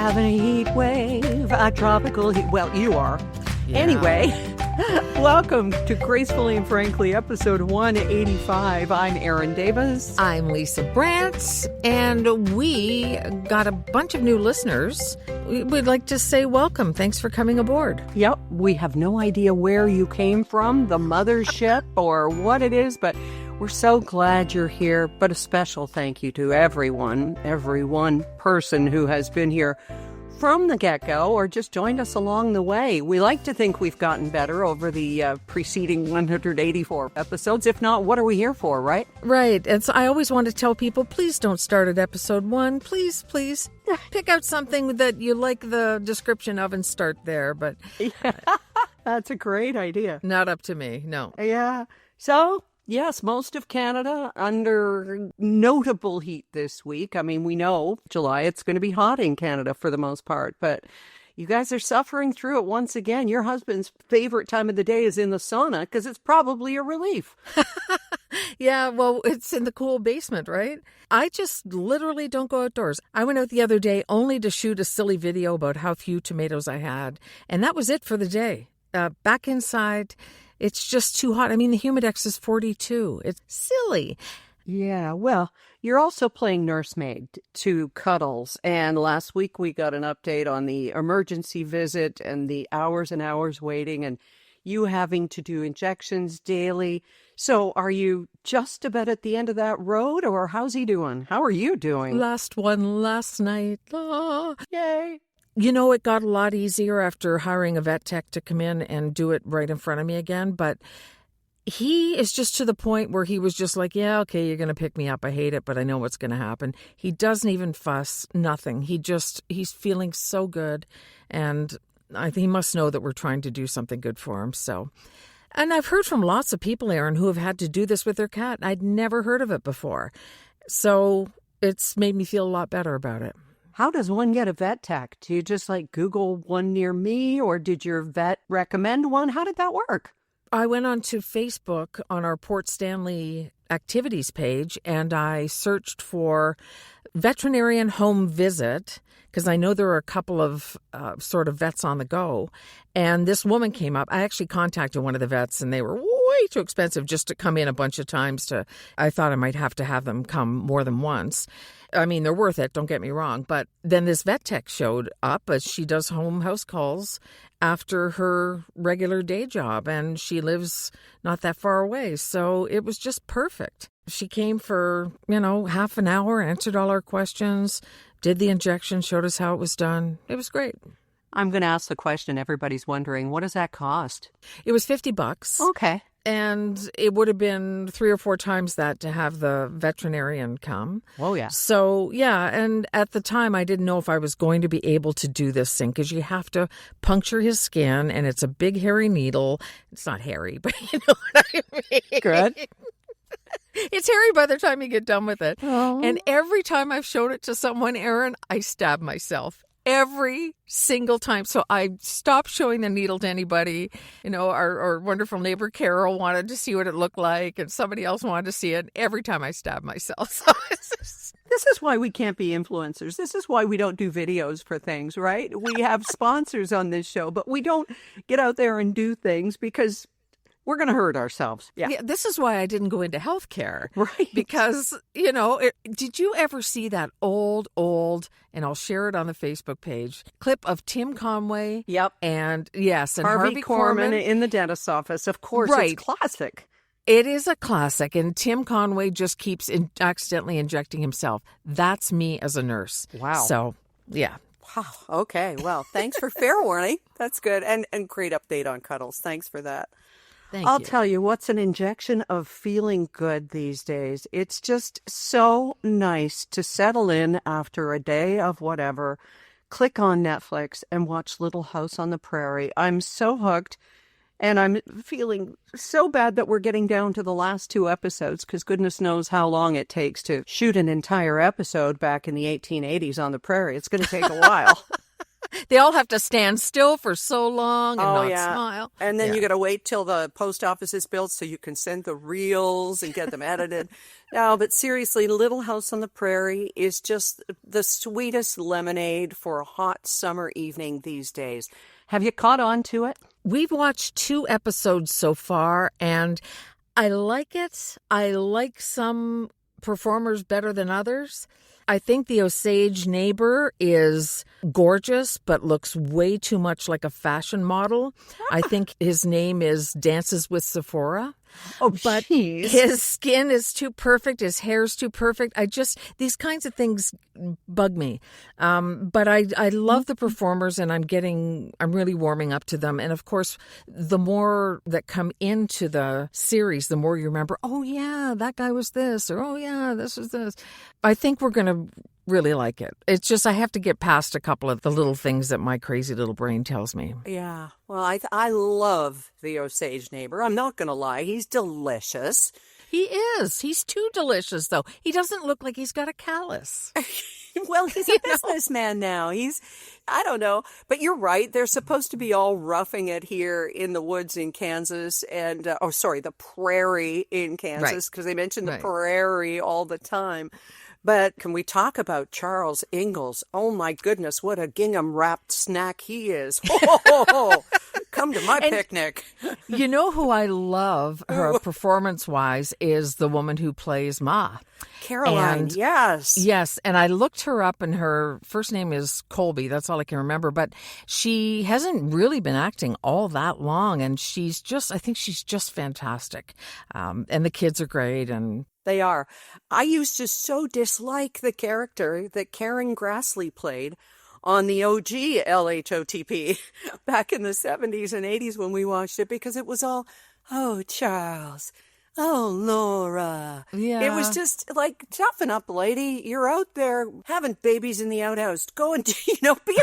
having a heat wave, a tropical heat. Well, you are. Yeah. Anyway, welcome to Gracefully and Frankly, episode 185. I'm Erin Davis. I'm Lisa Brantz, and we got a bunch of new listeners. We'd like to say welcome. Thanks for coming aboard. Yep, we have no idea where you came from, the mothership, or what it is, but we're so glad you're here. But a special thank you to every one person who has been here from the get-go or just joined us along the way. We like to think we've gotten better over the preceding 184 episodes. If not, what are we here for, right? Right. I always want to tell people, please don't start at episode 1. Please pick out something that you like the description of and start there. But yeah, that's a great idea. Not up to me, no. Yeah. So, yes, most of Canada under notable heat this week. I mean, we know July, it's going to be hot in Canada for the most part, but you guys are suffering through it once again. Your husband's favorite time of the day is in the sauna because it's probably a relief. Yeah, well, it's in the cool basement, right? I just literally don't go outdoors. I went out the other day only to shoot a silly video about how few tomatoes I had, and that was it for the day. Back inside, it's just too hot. I mean, the Humidex is 42. It's silly. Yeah, well, you're also playing nursemaid to Cuddles. And last week we got an update on the emergency visit and the hours and hours waiting and you having to do injections daily. So are you just about at the end of that road, or how's he doing? How are you doing? Last one last night. Oh. Yay. You know, it got a lot easier after hiring a vet tech to come in and do it right in front of me again. But he is just to the point where he was just like, yeah, okay, you're going to pick me up. I hate it, but I know what's going to happen. He doesn't even fuss, nothing. He's feeling so good. And he must know that we're trying to do something good for him. So, and I've heard from lots of people, Erin, who have had to do this with their cat. I'd never heard of it before. So it's made me feel a lot better about it. How does one get a vet tech? Do you just Google one near me, or did your vet recommend one? How did that work? I went onto Facebook on our Port Stanley activities page and I searched for veterinarian home visit because I know there are a couple of sort of vets on the go. And this woman came up. I actually contacted one of the vets and they were way too expensive just to come in a bunch of times. I thought I might have to have them come more than once. I mean, they're worth it, don't get me wrong. But then this vet tech showed up as she does home house calls after her regular day job. And she lives not that far away. So it was just perfect. She came for, half an hour, answered all our questions, did the injection, showed us how it was done. It was great. I'm going to ask the question everybody's wondering. What does that cost? It was $50. Okay. And it would have been 3 or 4 times that to have the veterinarian come. Oh, yeah. So, yeah. And at the time, I didn't know if I was going to be able to do this thing because you have to puncture his skin and it's a big, hairy needle. It's not hairy, but you know what I mean. Good. It's hairy by the time you get done with it. Oh. And every time I've showed it to someone, Erin, I stab myself. Every single time. So I stopped showing the needle to anybody. Our wonderful neighbor Carol wanted to see what it looked like, and somebody else wanted to see it. Every time I stab myself. So this is why we can't be influencers. This is why we don't do videos for things, right? We have sponsors on this show, but we don't get out there and do things because we're going to hurt ourselves. Yeah. This is why I didn't go into healthcare. Right. Because, did you ever see that old, and I'll share it on the Facebook page, clip of Tim Conway? Yep. And yes, and Harvey Korman in the dentist's office. Of course, right. It's classic. It is a classic. And Tim Conway just keeps accidentally injecting himself. That's me as a nurse. Wow. So, yeah. Wow. Okay. Well, thanks for fair warning. That's good. And great update on Cuddles. Thanks for that. I'll tell you, what's an injection of feeling good these days? It's just so nice to settle in after a day of whatever, click on Netflix and watch Little House on the Prairie. I'm so hooked, and I'm feeling so bad that we're getting down to the last 2 episodes because goodness knows how long it takes to shoot an entire episode back in the 1880s on the prairie. It's going to take a while. They all have to stand still for so long and not smile. And then you got to wait till the post office is built so you can send the reels and get them edited. No, but seriously, Little House on the Prairie is just the sweetest lemonade for a hot summer evening these days. Have you caught on to it? We've watched 2 episodes so far, and I like it. I like some performers better than others. I think the Osage neighbor is gorgeous, but looks way too much like a fashion model. I think his name is Dances with Sephora. Oh, but his skin is too perfect. His hair's too perfect. These kinds of things bug me. But I love the performers, and I'm really warming up to them. And of course, the more that come into the series, the more you remember, oh yeah, that guy was this, or oh yeah, this was this. I think we're going to really like it. It's just I have to get past a couple of the little things that my crazy little brain tells me. Yeah. Well, I love the Osage neighbor. I'm not going to lie. He's delicious. He is. He's too delicious, though. He doesn't look like he's got a callus. Well, he's a businessman now. I don't know. But you're right. They're supposed to be all roughing it here in the woods in Kansas and, the prairie in Kansas, because they mention the prairie all the time. But can we talk about Charles Ingalls? Oh, my goodness, what a gingham-wrapped snack he is. Oh, come to my picnic. You know who I love, her performance-wise, is the woman who plays Ma. Caroline, yes. Yes, and I looked her up, and her first name is Colby. That's all I can remember. But she hasn't really been acting all that long, and I think she's just fantastic. And the kids are great, and they are. I used to so dislike the character that Karen Gracefully played on the OG LHOTP back in the 70s and 80s when we watched it, because it was all, oh, Charles, oh, Laura. Yeah. It was just like, toughen up, lady. You're out there having babies in the outhouse. Go and, be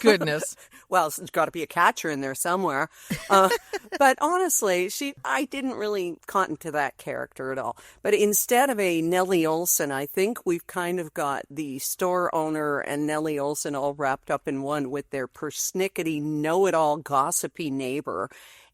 goodness. Well, there's got to be a catcher in there somewhere. But honestly, I didn't really cotton to that character at all. But instead of a Nellie Olson, I think we've kind of got the store owner and Nellie Olson all wrapped up in one with their persnickety, know-it-all, gossipy neighbor.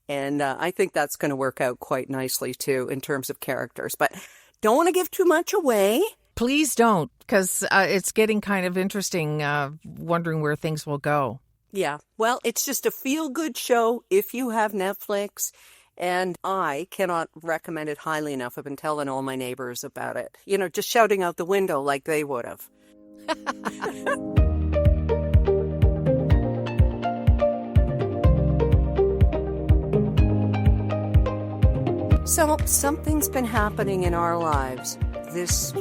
And I think that's going to work out quite nicely, too, in terms of characters. But don't want to give too much away. Please don't, because it's getting kind of interesting, wondering where things will go. Yeah, well, it's just a feel-good show if you have Netflix, and I cannot recommend it highly enough. I've been telling all my neighbors about it. Just shouting out the window like they would have. So, something's been happening in our lives this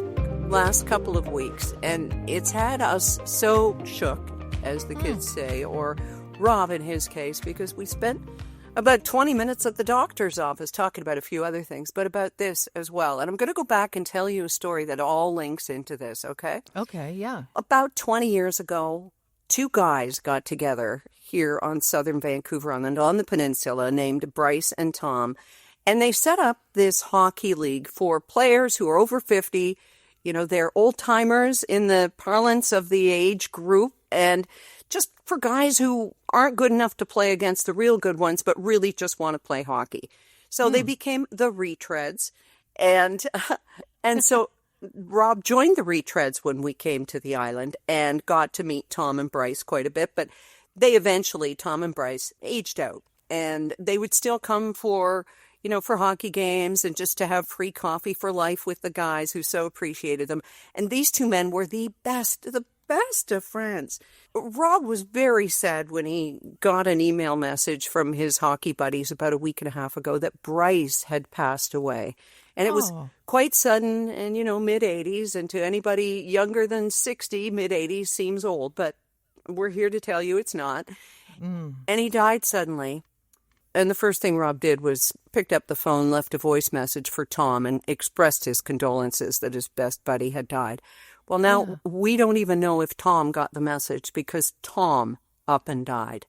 last couple of weeks, and it's had us so shook, as the kids say, or Rob in his case, because we spent about 20 minutes at the doctor's office talking about a few other things, but about this as well. And I'm going to go back and tell you a story that all links into this, okay? Okay, yeah. About 20 years ago, 2 guys got together here on southern Vancouver Island on the peninsula named Bryce and Tom, and they set up this hockey league for players who are over 50. They're old-timers in the parlance of the age group, and just for guys who aren't good enough to play against the real good ones, but really just want to play hockey. So they became the Retreads, and so Rob joined the Retreads when we came to the island and got to meet Tom and Bryce quite a bit, but they eventually, Tom and Bryce, aged out, and they would still come for hockey games and just to have free coffee for life with the guys who so appreciated them. And these 2 men were the best of friends. Rob was very sad when he got an email message from his hockey buddies about a week and a half ago that Bryce had passed away. And it was quite sudden and, mid-80s. And to anybody younger than 60, mid-80s seems old. But we're here to tell you it's not. And he died suddenly. And the first thing Rob did was picked up the phone, left a voice message for Tom, and expressed his condolences that his best buddy had died. Well, now we don't even know if Tom got the message because Tom up and died.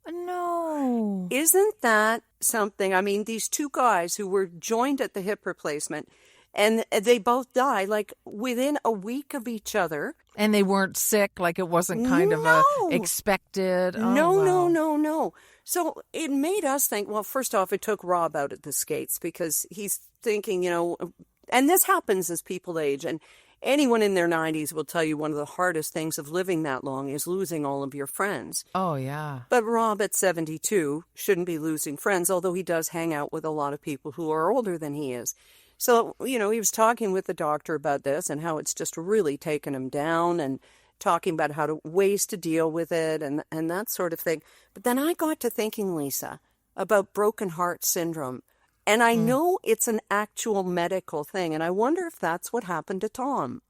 No. Isn't that something? I mean, these 2 guys who were joined at the hip replacement, And they both died like within a week of each other. And they weren't sick, like it wasn't kind of expected. No. So it made us think, well, first off, it took Rob out at the skates because he's thinking, and this happens as people age. And anyone in their 90s will tell you one of the hardest things of living that long is losing all of your friends. Oh, yeah. But Rob at 72 shouldn't be losing friends, although he does hang out with a lot of people who are older than he is. So, he was talking with the doctor about this and how it's just really taken him down and talking about ways to deal with it and that sort of thing. But then I got to thinking, Lisa, about broken heart syndrome. And I know it's an actual medical thing. And I wonder if that's what happened to Tom.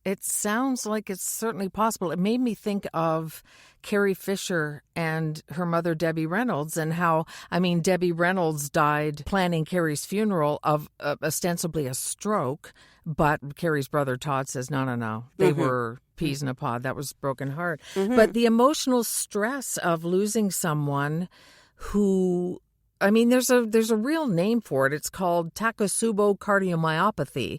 It sounds like it's certainly possible. It made me think of Carrie Fisher and her mother, Debbie Reynolds, and how, Debbie Reynolds died planning Carrie's funeral of ostensibly a stroke, but Carrie's brother, Todd, says, no. They were peas in a pod. That was broken heart. But the emotional stress of losing someone who... there's a real name for it. It's called Takotsubo cardiomyopathy.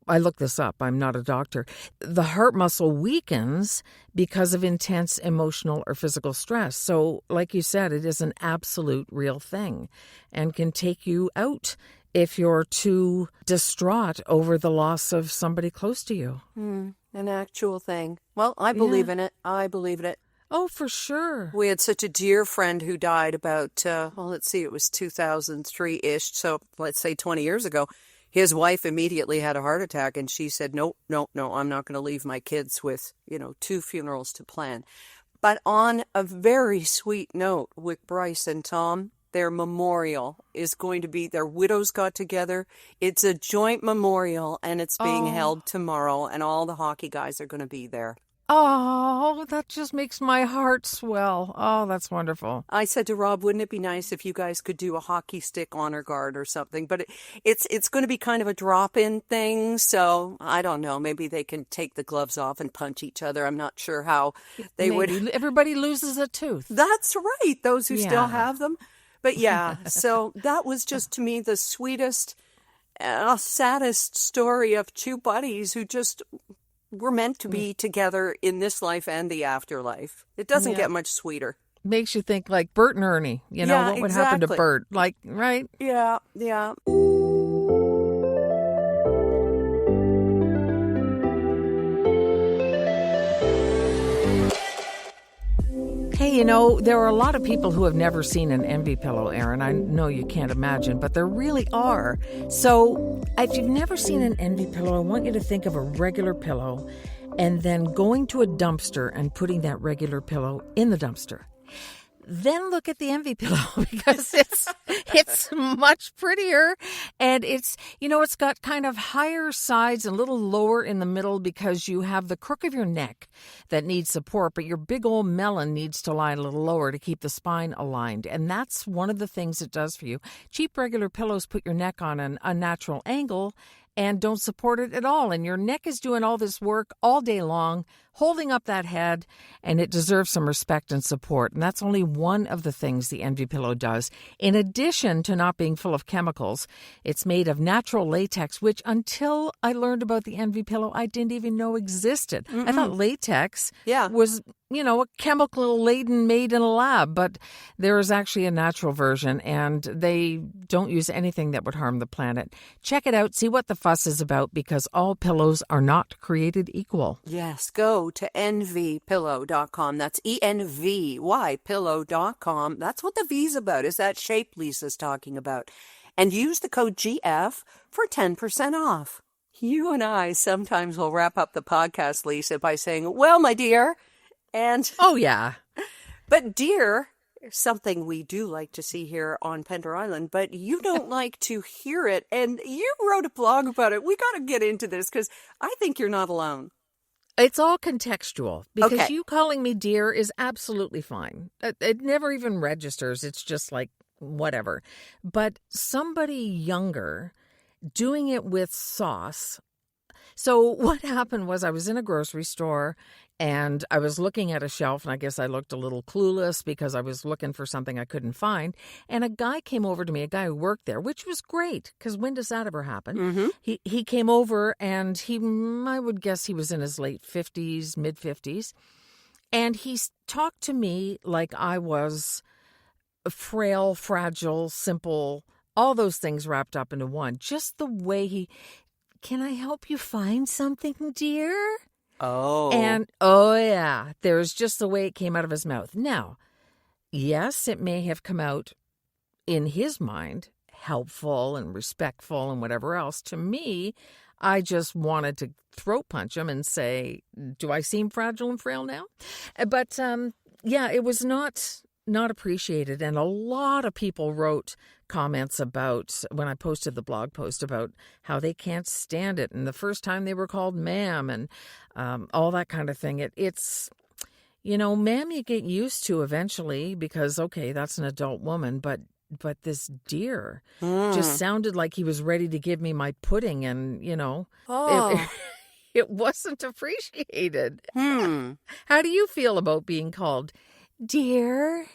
I looked this up. I'm not a doctor. The heart muscle weakens because of intense emotional or physical stress. So, like you said, it is an absolute real thing and can take you out if you're too distraught over the loss of somebody close to you. An actual thing. Well, I believe in it. I believe in it. Oh, for sure. We had such a dear friend who died about, it was 2003-ish, so let's say 20 years ago. His wife immediately had a heart attack, and she said, no, I'm not going to leave my kids with, 2 funerals to plan. But on a very sweet note with Bryce and Tom, their memorial is going to be, their widows got together. It's a joint memorial, and it's being held tomorrow, and all the hockey guys are going to be there. Oh, that just makes my heart swell. Oh, that's wonderful. I said to Rob, wouldn't it be nice if you guys could do a hockey stick honor guard or something? But it's going to be kind of a drop-in thing, so I don't know. Maybe they can take the gloves off and punch each other. I'm not sure how they would. Everybody loses a tooth. That's right, those who still have them. But yeah, so that was just, to me, the sweetest, saddest story of 2 buddies who just... we're meant to be together in this life and the afterlife. It doesn't get much sweeter. Makes you think like Bert and Ernie. What would happen to Bert? Like, right? Yeah. Hey, there are a lot of people who have never seen an envy pillow, Erin. I know you can't imagine, but there really are. So if you've never seen an envy pillow, I want you to think of a regular pillow and then going to a dumpster and putting that regular pillow in the dumpster. Then look at the envy pillow because it's much prettier, and it's got kind of higher sides and a little lower in the middle because you have the crook of your neck that needs support, but your big old melon needs to lie a little lower to keep the spine aligned, and that's one of the things it does for you. Cheap regular pillows put your neck on an unnatural angle and don't support it at all. And your neck is doing all this work all day long, holding up that head, and it deserves some respect and support. And that's only one of the things the Envy Pillow does. In addition to not being full of chemicals, it's made of natural latex, which until I learned about the Envy Pillow, I didn't even know existed. I thought latex was, a chemical-laden made in a lab, but there is actually a natural version, and they don't use anything that would harm the planet. Check it out, see what the fuss is about, because all pillows are not created equal. Yes, go to envypillow.com. That's ENVY pillow.com. That's what the V's about, is that shape Lisa's talking about. And use the code GF for 10% off. You and I sometimes will wrap up the podcast, Lisa, by saying, well, my dear, and... oh, yeah. But dear... something we do like to see here on Pender Island, but you don't like to hear it. And you wrote a blog about it. We got to get into this because I think you're not alone. It's all contextual because you calling me dear is absolutely fine. It never even registers. It's just like whatever. But somebody younger doing it with sauce, So what happened was I was in a grocery store and I was looking at a shelf, and I guess I looked a little clueless because I was looking for something I couldn't find. And a guy came over to me, a guy who worked there, which was great because when does that ever happen? Mm-hmm. He came over and I would guess he was in his late 50s, mid 50s. And he talked to me like I was frail, fragile, simple, all those things wrapped up into one. Just the way can I help you find something, dear? Oh. And, oh, yeah, there's just the way it came out of his mouth. Now, yes, it may have come out in his mind helpful and respectful and whatever else. To me, I just wanted to throat punch him and say, do I seem fragile and frail now? But, yeah, it was not appreciated. And a lot of people wrote comments about when I posted the blog post about how they can't stand it. And the first time they were called ma'am and all that kind of thing. It's, ma'am you get used to eventually because, okay, that's an adult woman. But this dear just sounded like he was ready to give me my pudding. And, it wasn't appreciated. How do you feel about being called dear?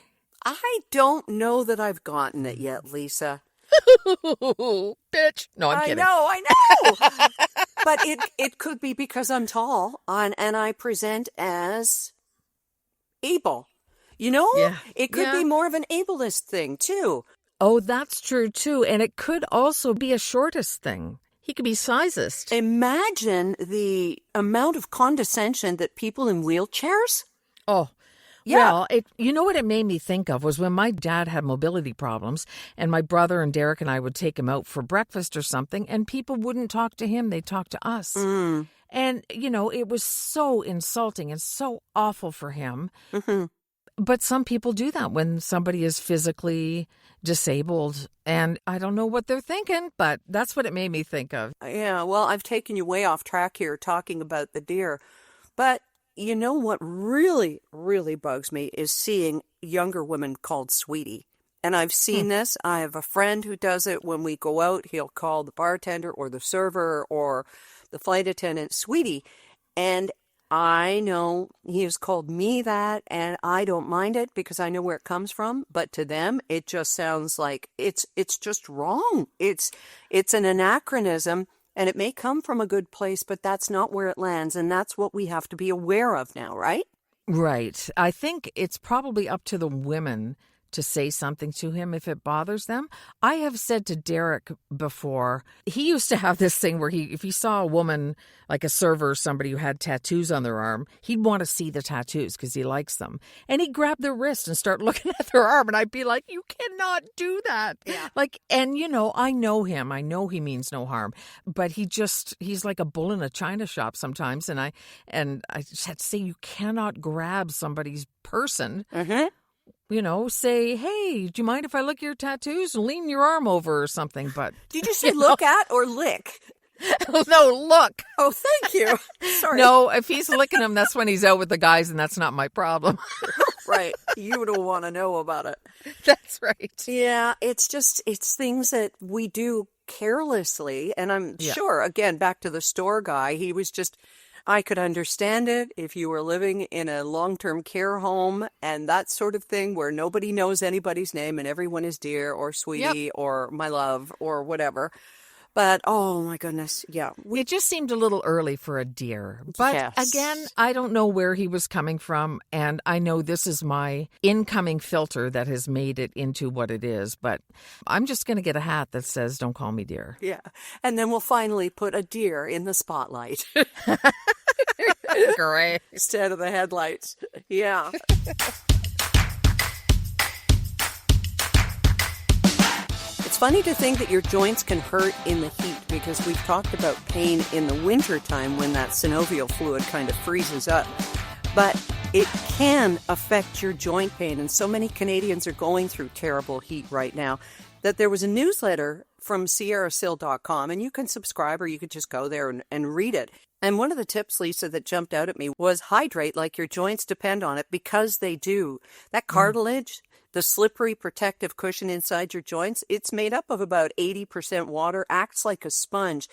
I don't know that I've gotten it yet, Lisa. Bitch. No, I'm kidding. I know. But it could be because I'm tall and I present as able. Yeah. It could be more of an ableist thing, too. Oh, that's true, too. And it could also be a shortest thing. He could be sizest. Imagine the amount of condescension that people in wheelchairs. Oh, yeah. Well, you know what it made me think of was when my dad had mobility problems and my brother and Derek and I would take him out for breakfast or something and people wouldn't talk to him. They'd talk to us. And, it was so insulting and so awful for him. Mm-hmm. But some people do that when somebody is physically disabled. And I don't know what they're thinking, but that's what it made me think of. Yeah, well, I've taken you way off track here talking about the deer. But you know what really, really bugs me is seeing younger women called sweetie. And I've seen this. I have a friend who does it when we go out. He'll call the bartender or the server or the flight attendant sweetie. And I know he has called me that, and I don't mind it because I know where it comes from. But to them, it just sounds like it's just wrong. It's an anachronism. And it may come from a good place, but that's not where it lands. And that's what we have to be aware of now, right? Right. I think it's probably up to the women to say something to him if it bothers them. I have said to Derek before, he used to have this thing where if he saw a woman, like a server or somebody who had tattoos on their arm, he'd want to see the tattoos because he likes them. And he'd grab their wrist and start looking at their arm. And I'd be like, you cannot do that. Yeah. And I know him. I know he means no harm. But he's like a bull in a china shop sometimes. And I just had to say, you cannot grab somebody's person. Mm-hmm. Say, hey, do you mind if I look at your tattoos? Lean your arm over or something. But did you say look at or lick? No, look. Oh, thank you. Sorry. No, if he's licking them, that's when he's out with the guys, and that's not my problem. Right. You don't want to know about it. That's right. Yeah, it's things that we do carelessly. And I'm sure, again, back to the store guy, he was just... I could understand it if you were living in a long-term care home and that sort of thing where nobody knows anybody's name and everyone is dear or sweetie or my love or whatever. But, oh my goodness, yeah. It just seemed a little early for a deer. But again, I don't know where he was coming from. And I know this is my incoming filter that has made it into what it is. But I'm just going to get a hat that says, don't call me dear. Yeah. And then we'll finally put a deer in the spotlight. Great. Instead of the headlights. Yeah. It's funny to think that your joints can hurt in the heat because we've talked about pain in the wintertime when that synovial fluid kind of freezes up. But it can affect your joint pain, and so many Canadians are going through terrible heat right now that there was a newsletter from sierrasil.com, and you can subscribe or you could just go there and read it. And one of the tips, Lisa, that jumped out at me was hydrate like your joints depend on it, because they do. That cartilage, the slippery protective cushion inside your joints, it's made up of about 80% water, acts like a sponge.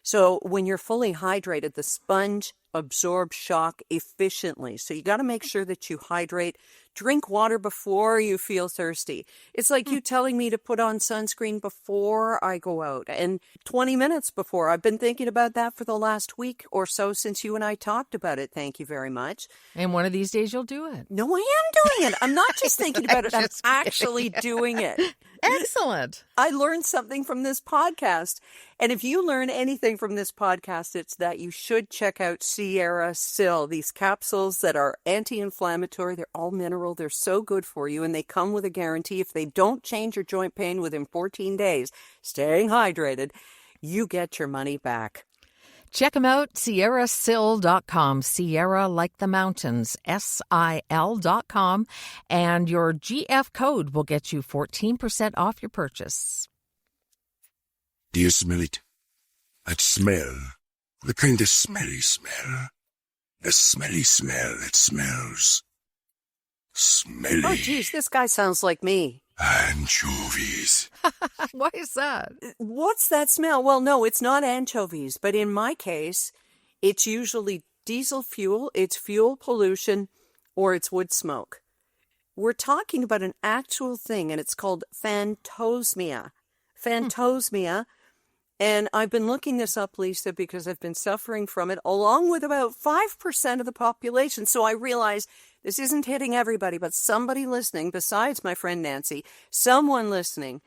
So when you're fully hydrated, the sponge absorbs shock efficiently. So you got to make sure that you hydrate. Drink water before you feel thirsty. It's like you telling me to put on sunscreen before I go out and 20 minutes before. I've been thinking about that for the last week or so since you and I talked about it. Thank you very much. And one of these days you'll do it. No, I am doing it. I'm not just thinking about it. I'm actually doing it. Excellent. I learned something from this podcast. And if you learn anything from this podcast, it's that you should check out Sierra Sil. These capsules that are anti-inflammatory, they're all mineral. They're so good for you. And they come with a guarantee. If they don't change your joint pain within 14 days, staying hydrated, you get your money back. Check them out, sierrasil.com, Sierra like the mountains, SIL.com, and your GF code will get you 14% off your purchase. Do you smell it? That smell. The kind of smelly smell. The smelly smell that smells. Smelly. Oh, geez, this guy sounds like me. Anchovies. Why is that? What's that smell? Well, no, it's not anchovies, but in my case, it's usually diesel fuel, it's fuel pollution, or it's wood smoke. We're talking about an actual thing, and it's called phantosmia. Phantosmia. And I've been looking this up, Lisa, because I've been suffering from it, along with about 5% of the population. So I realize this isn't hitting everybody, but somebody listening, besides my friend Nancy, someone listening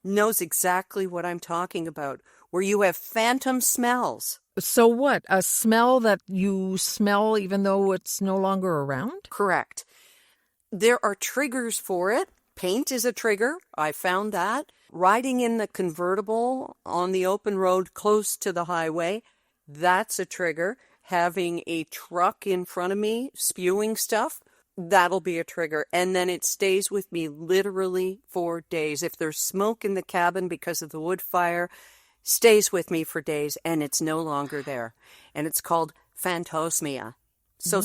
knows exactly what I'm talking about, where you have phantom smells. So what? A smell that you smell even though it's no longer around? Correct. There are triggers for it. Paint is a trigger. I found that. Riding in the convertible on the open road close to the highway, that's a trigger. Having a truck in front of me spewing stuff, that'll be a trigger. And then it stays with me literally for days. If there's smoke in the cabin because of the wood fire, stays with me for days and it's no longer there. And it's called phantosmia. So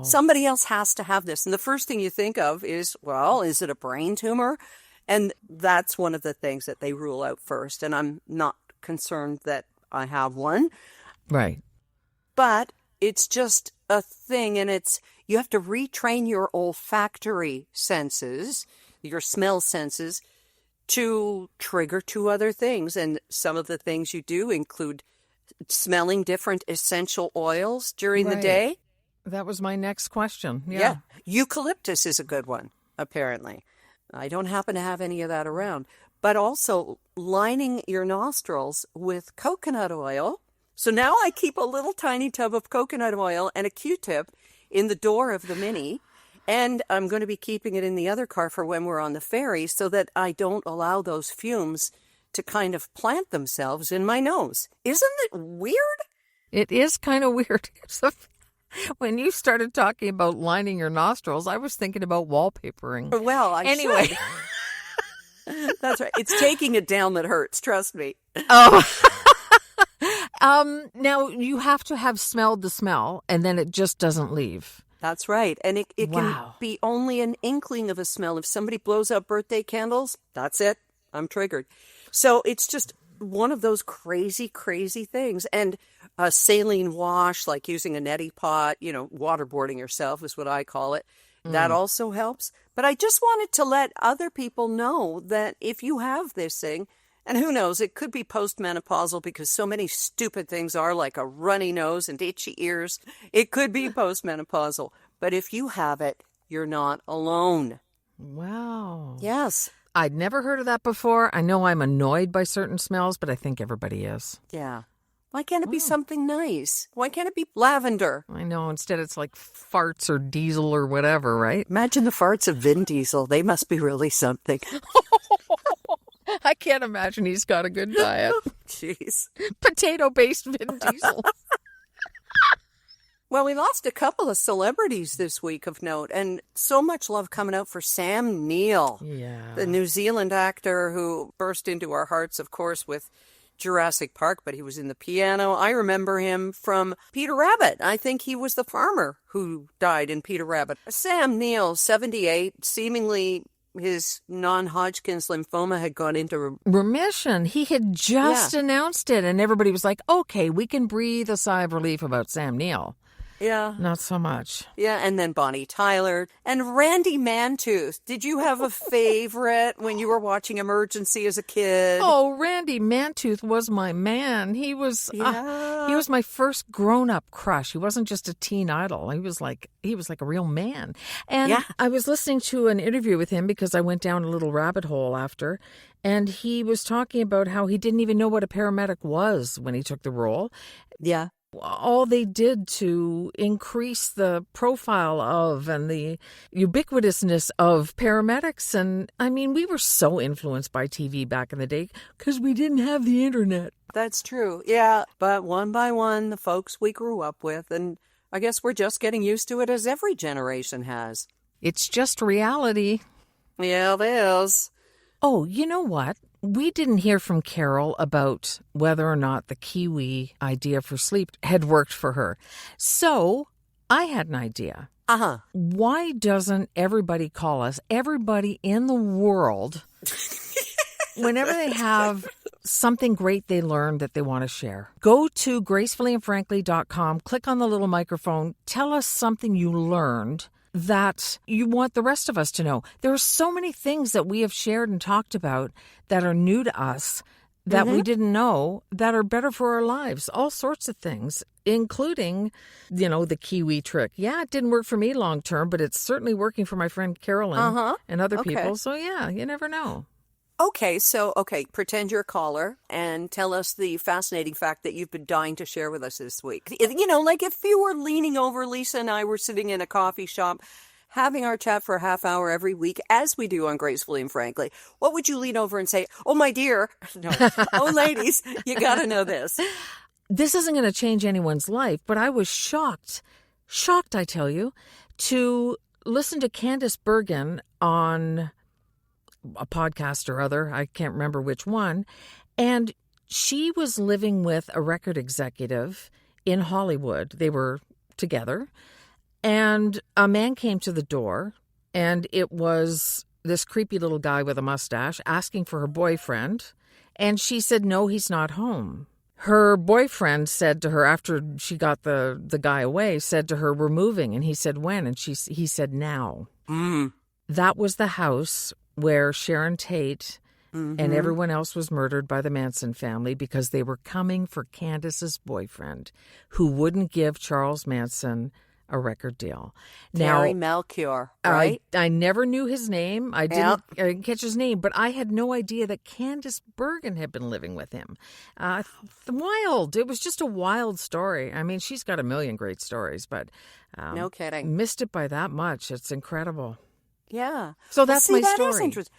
somebody else has to have this. And the first thing you think of is, well, is it a brain tumor? And that's one of the things that they rule out first. And I'm not concerned that I have one. Right. But it's just a thing, and you have to retrain your olfactory senses, your smell senses, to trigger two other things. And some of the things you do include smelling different essential oils during the day. That was my next question. Yeah. Eucalyptus is a good one, apparently. I don't happen to have any of that around. But also lining your nostrils with coconut oil. So now I keep a little tiny tub of coconut oil and a Q-tip in the door of the Mini. And I'm going to be keeping it in the other car for when we're on the ferry so that I don't allow those fumes to kind of plant themselves in my nose. Isn't it weird? It is kind of weird. When you started talking about lining your nostrils, I was thinking about wallpapering. Well, anyway. That's right. It's taking it down that hurts. Trust me. Oh. Now, you have to have smelled the smell, and then it just doesn't leave. That's right. And it can be only an inkling of a smell. If somebody blows out birthday candles, that's it. I'm triggered. So it's just one of those crazy, crazy things. And a saline wash, like using a neti pot, waterboarding yourself is what I call it. That also helps. But I just wanted to let other people know that if you have this thing, and who knows, it could be postmenopausal because so many stupid things are, like a runny nose and itchy ears. It could be postmenopausal. But if you have it, you're not alone. Wow. Yes. I'd never heard of that before. I know I'm annoyed by certain smells, but I think everybody is. Yeah. Why can't it be something nice? Why can't it be lavender? I know. Instead, it's like farts or diesel or whatever, right? Imagine the farts of Vin Diesel. They must be really something. I can't imagine he's got a good diet. Jeez. Potato-based Vin Diesel. Well, we lost a couple of celebrities this week of note, and so much love coming out for Sam Neill. Yeah. The New Zealand actor who burst into our hearts, of course, with Jurassic Park, but he was in The Piano. I remember him from Peter Rabbit. I think he was the farmer who died in Peter Rabbit. Sam Neill, 78, seemingly his non-Hodgkin's lymphoma had gone into remission. He had just announced it, and everybody was like, okay, we can breathe a sigh of relief about Sam Neill. Yeah. Not so much. Yeah, and then Bonnie Tyler and Randy Mantooth. Did you have a favorite when you were watching Emergency as a kid? Oh, Randy Mantooth was my man. He was my first grown-up crush. He wasn't just a teen idol. He was like a real man. And I was listening to an interview with him because I went down a little rabbit hole after, and he was talking about how he didn't even know what a paramedic was when he took the role. Yeah. All they did to increase the profile of and the ubiquitousness of paramedics. And I mean, we were so influenced by TV back in the day because we didn't have the internet. That's true. Yeah. But one by one, the folks we grew up with, and I guess we're just getting used to it as every generation has. It's just reality. Yeah, it is. Oh, you know what? We didn't hear from Carol about whether or not the Kiwi idea for sleep had worked for her. So I had an idea. Uh-huh. Why doesn't everybody call us, everybody in the world, whenever they have something great they learned that they want to share? Go to gracefullyandfrankly.com, click on the little microphone, tell us something you learned that you want the rest of us to know. There are so many things that we have shared and talked about that are new to us that we didn't know that are better for our lives. All sorts of things, including, the Kiwi trick. Yeah, it didn't work for me long term, but it's certainly working for my friend Carolyn and other people. So yeah, you never know. Okay, pretend you're a caller and tell us the fascinating fact that you've been dying to share with us this week. Like if you were leaning over, Lisa and I were sitting in a coffee shop having our chat for a half hour every week, as we do on Gracefully and Frankly, what would you lean over and say? Oh, my dear. No. Oh, ladies, you got to know this. This isn't going to change anyone's life, but I was shocked, I tell you, to listen to Candice Bergen on a podcast or other, I can't remember which one, and she was living with a record executive in Hollywood. They were together, and a man came to the door, and it was this creepy little guy with a mustache asking for her boyfriend, and she said, no, he's not home. Her boyfriend said to her, after she got the guy away, said to her, we're moving, and he said, when? And he said, now. That was the house where Sharon Tate and everyone else was murdered by the Manson family because they were coming for Candace's boyfriend, who wouldn't give Charles Manson a record deal. Terry Melchior, right? I never knew his name. I didn't catch his name, but I had no idea that Candice Bergen had been living with him. Wild. It was just a wild story. I mean, she's got a million great stories, but no kidding. Missed it by that much. It's incredible. Yeah. So that's my story. That is interesting.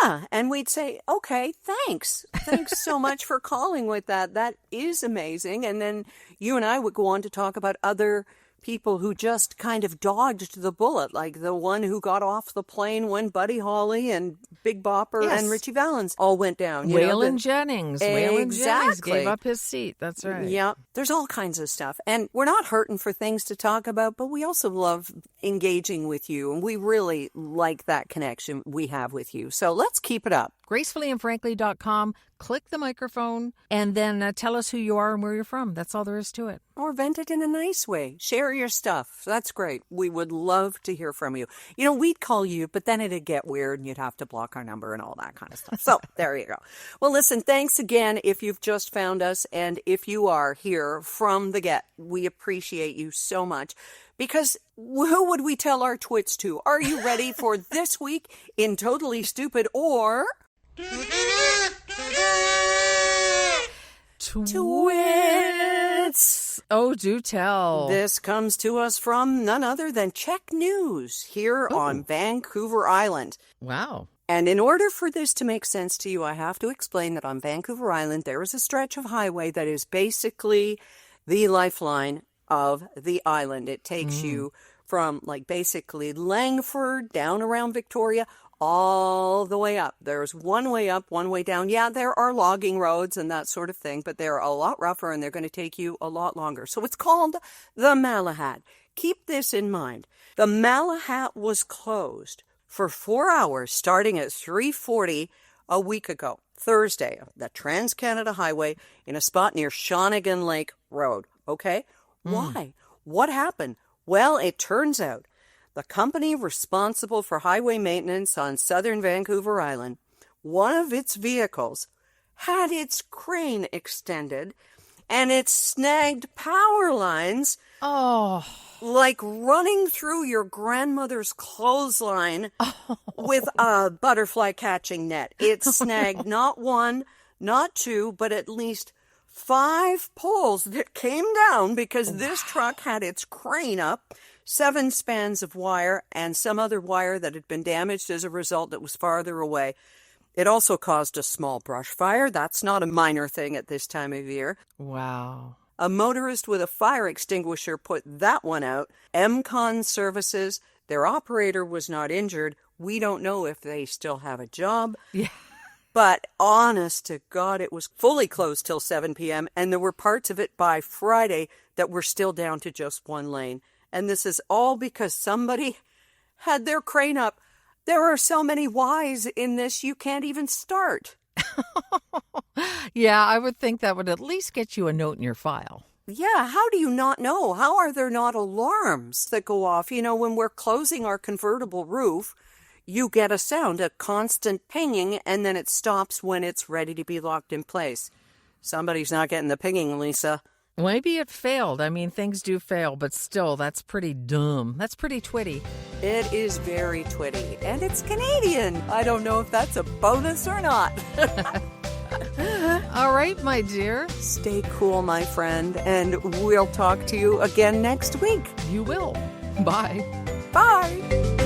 Yeah. And we'd say, okay, thanks. Thanks so much for calling with that. That is amazing. And then you and I would go on to talk about other people who just kind of dodged the bullet, like the one who got off the plane when Buddy Holly and Big Bopper and Richie Valens all went down. Waylon Jennings. Waylon Jennings gave up his seat. That's right. Yeah. There's all kinds of stuff. And we're not hurting for things to talk about, but we also love engaging with you. And we really like that connection we have with you. So let's keep it up. gracefullyandfrankly.com. Click the microphone and then tell us who you are and where you're from. That's all there is to it. Or vent it in a nice way. Share your stuff. That's great. We would love to hear from you. We'd call you, but then it'd get weird and you'd have to block our number and all that kind of stuff. So there you go. Well, listen, thanks again if you've just found us. And if you are here from the get, we appreciate you so much. Because who would we tell our twits to? Are you ready for this week in Totally Stupid or... Twits! Oh, do tell. This comes to us from none other than Czech News here on Vancouver Island. Wow. And in order for this to make sense to you, I have to explain that on Vancouver Island, there is a stretch of highway that is basically the lifeline of the island. It takes you from basically Langford down around Victoria all the way up. There's one way up, one way down. Yeah, there are logging roads and that sort of thing, but they're a lot rougher and they're going to take you a lot longer. So it's called the Malahat. Keep this in mind. The Malahat was closed for 4 hours starting at 3:40 a week ago, Thursday, the Trans-Canada Highway in a spot near Shawnigan Lake Road. Okay? Why? What happened? Well, it turns out the company responsible for highway maintenance on southern Vancouver Island, one of its vehicles had its crane extended and it snagged power lines. Oh. Like running through your grandmother's clothesline with a butterfly catching net. It snagged not one, not two, but at least 5 poles that came down because this truck had its crane up, 7 spans of wire, and some other wire that had been damaged as a result that was farther away. It also caused a small brush fire. That's not a minor thing at this time of year. Wow. A motorist with a fire extinguisher put that one out. MCon Services, their operator was not injured. We don't know if they still have a job. Yeah. But honest to God, it was fully closed till 7 p.m. And there were parts of it by Friday that were still down to just one lane. And this is all because somebody had their crane up. There are so many whys in this, you can't even start. Yeah, I would think that would at least get you a note in your file. Yeah, how do you not know? How are there not alarms that go off? You know, when we're closing our convertible roof, you get a sound, a constant pinging, and then it stops when it's ready to be locked in place. Somebody's not getting the pinging, Lisa. Maybe it failed. I mean, things do fail, but still, that's pretty dumb. That's pretty twitty. It is very twitty, and it's Canadian. I don't know if that's a bonus or not. All right, my dear. Stay cool, my friend, and we'll talk to you again next week. You will. Bye. Bye.